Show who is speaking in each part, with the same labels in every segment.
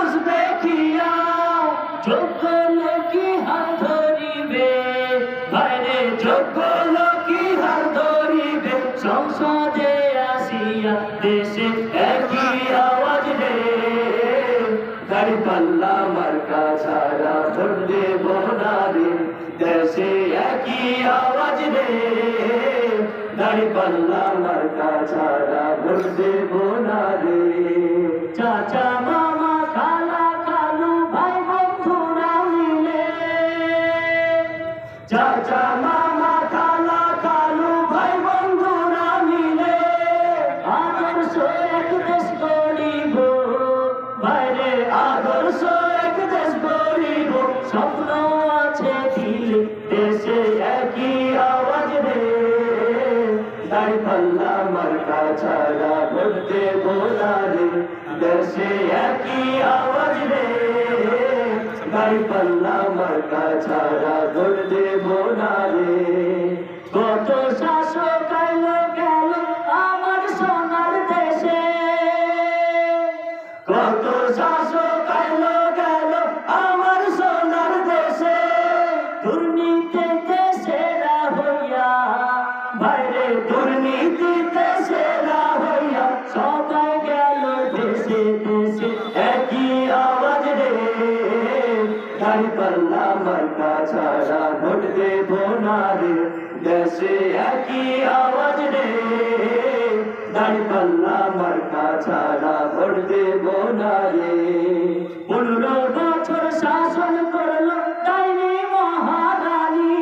Speaker 1: বুঝবে খিয়া যোগ্য লোকি হাত ধরিবে বাইরে যোগ্য লোকি হাত ধরিবে সংসদে আসিয়া দেশে একই আওয়াজ রে দাঁড়িপাল্লা মার্কা ছাড়া ভোট দেব না রে দেশে একই আওয়াজ রে দাঁড়িপাল্লা মার্কা ছাড়া ভোট দেব না রে চাচা মামা খালা খালু ভাই বন্ধুরা মিলে চাচা মামা খালা খালু ভাই বন্ধুরা মিলে আদর্শ এক দেশ গড়িব বাইরে আদর্শ এক দেশ গড়িব স্বপ্ন আছে দিলে দেশে একই আওয়াজ রে দাঁড়িপাল্লা মার্কা ছাড়া ভোট দেব না রে দেশে একই আওয়াজ রে দাঁড়িপাল্লা মার্কা ছাড়া ভোট দেব না রে কত শাসক আইলো গেল আমার সোনার দেশে কত শাসক আইলো গেল আমার সোনার দেশে দুর্নীতিতে সেরা হইয়া বাইরে দুর্নীতিতে সেরা হইয়া সবাই গেল দেশে দেশে একই আওয়াজ রে দাঁড়িপাল্লা মার্কা ছাড়া ভোট দেব না রে দেশে একই আওয়াজ রে দাঁড়িপাল্লা মার্কা ছাড়া ভোট দেব না রে 15 বছর শাসন করলো ডাইনি মহারানী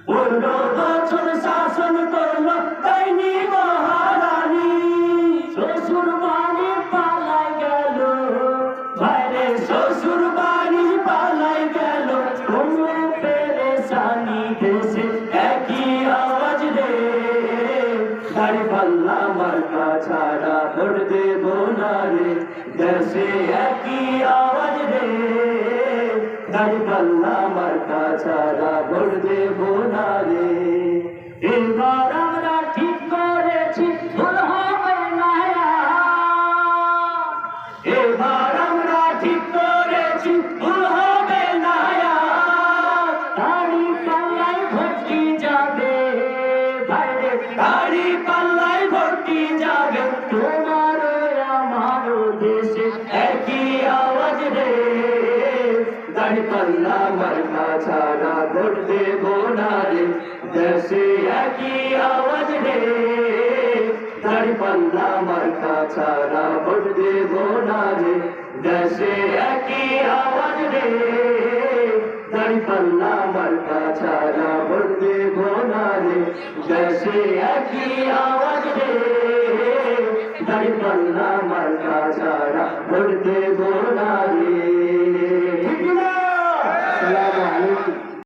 Speaker 1: 15 বছর শাসন করলো ডাইনি মহারানী শ্বশুর বাড়ি পালাই গেল বাইরে শ্বশুর বাড়ি পালাই গেল কোনো পেরেশানি দেশে একই আওয়াজ রে দাঁড়িপাল্লা মার্কা ছাড়া ভোট দেব না রে দেশে একই আওয়াজ রে দাঁড়িপাল্লা মার্কা ছাড়া ভোট দেব না রে এবার আমরা ঠিক করেছি ভুল হবে না এবার আমরা ঠিক করেছি ভুল হবে না দাঁড়িপাল্লায় ভোটটি যাবে বাইরে দাঁড়িপাল্লায় ভোটটি যাবে তোমার আমার দেশে একই আওয়াজ রে দাঁড়িপাল্লা মার্কা ছাড়া ভোট দেব না রে দেশে একই আওয়াজ রে দাঁড়িপাল্লা মার্কা ছাড়া ভোট দেব না রে দেশে একই আওয়াজ রে দাঁড়িপাল্লা মার্কা ছাড়া ভোট দেব না রে দেশে একই আওয়াজ রে দাঁড়িপাল্লা মার্কা ছাড়া ভোট দেব না